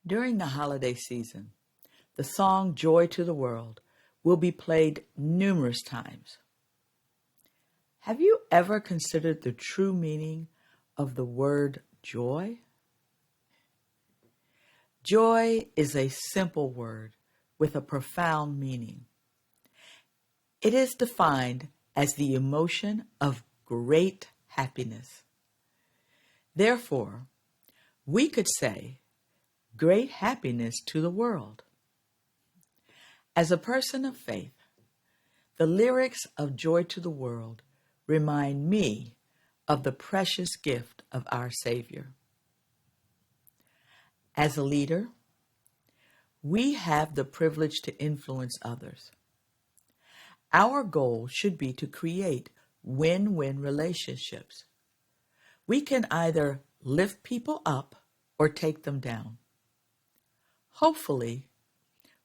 During the holiday season, the song Joy to the World will be played numerous times. Have you ever considered the true meaning of the word joy? Joy is a simple word with a profound meaning. It is defined as the emotion of great happiness. Therefore, we could say great happiness to the world. As a person of faith, the lyrics of Joy to the World remind me of the precious gift of our Savior. As a leader, we have the privilege to influence others. Our goal should be to create win-win relationships. We can either lift people up or take them down. Hopefully,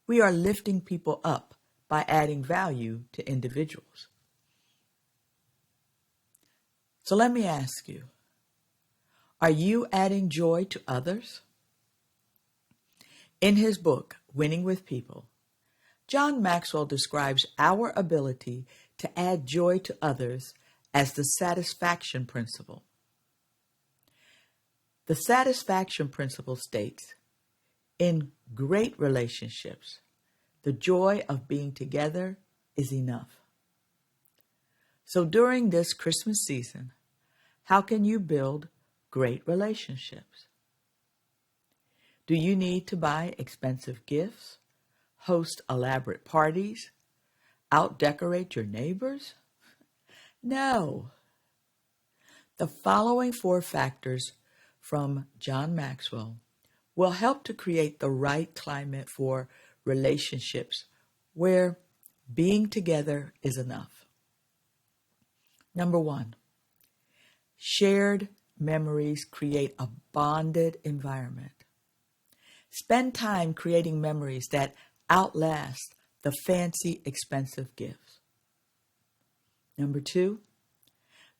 we are lifting people up by adding value to individuals. So let me ask you, are you adding joy to others? In his book, Winning with People, John Maxwell describes our ability to add joy to others as the satisfaction principle. The satisfaction principle states, in great relationships, the joy of being together is enough. So during this Christmas season, how can you build great relationships? Do you need to buy expensive gifts, host elaborate parties, out-decorate your neighbors? No. The following 4 factors from John Maxwell will help to create the right climate for relationships where being together is enough. Number 1, shared memories create a bonded environment. Spend time creating memories that outlast the fancy, expensive gifts. Number 2,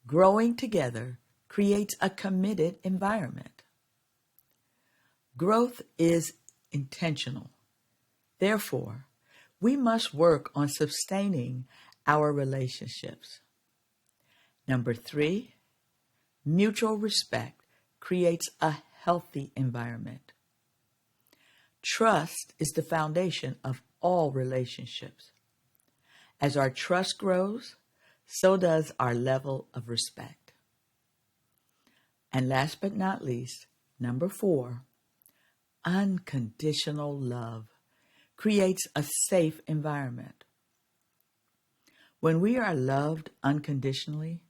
growing together creates a committed environment. Growth is intentional. Therefore, we must work on sustaining our relationships. Number 3, mutual respect creates a healthy environment. Trust is the foundation of all relationships. As our trust grows, so does our level of respect. And last but not least, number 4, unconditional love creates a safe environment. When we are loved unconditionally,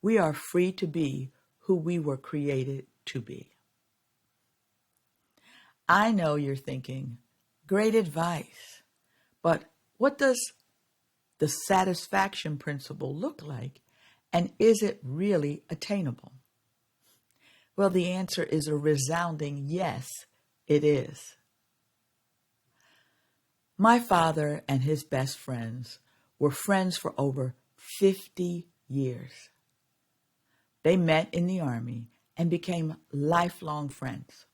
we are free to be who we were created to be. I know you're thinking, great advice, but what does the satisfaction principle look like, and is it really attainable? Well, the answer is a resounding yes, it is. My father and his best friends were friends for over 50 years. They met in the Army and became lifelong friends.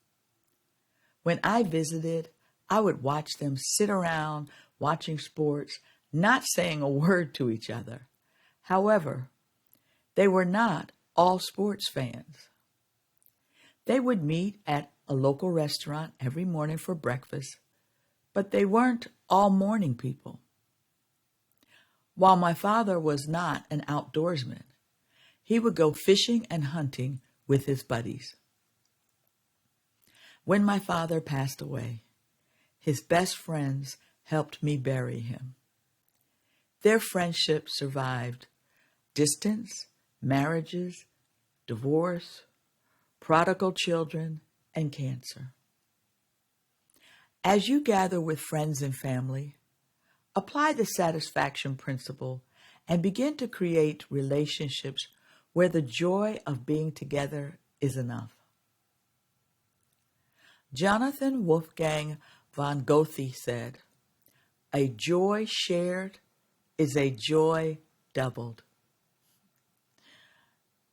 When I visited, I would watch them sit around watching sports, not saying a word to each other. However, they were not all sports fans. They would meet at a local restaurant every morning for breakfast, but they weren't all morning people. While my father was not an outdoorsman, he would go fishing and hunting with his buddies. When my father passed away, his best friends helped me bury him. Their friendship survived distance, marriages, divorce, prodigal children, and cancer. As you gather with friends and family, apply the satisfaction principle and begin to create relationships where the joy of being together is enough. Jonathan Wolfgang von Goethe said, "A joy shared is a joy doubled."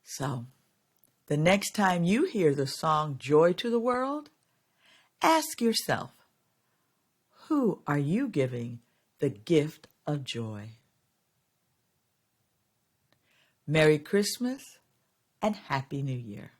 So, the next time you hear the song Joy to the World, Ask yourself, who are you giving the gift of joy? Merry Christmas and Happy New Year.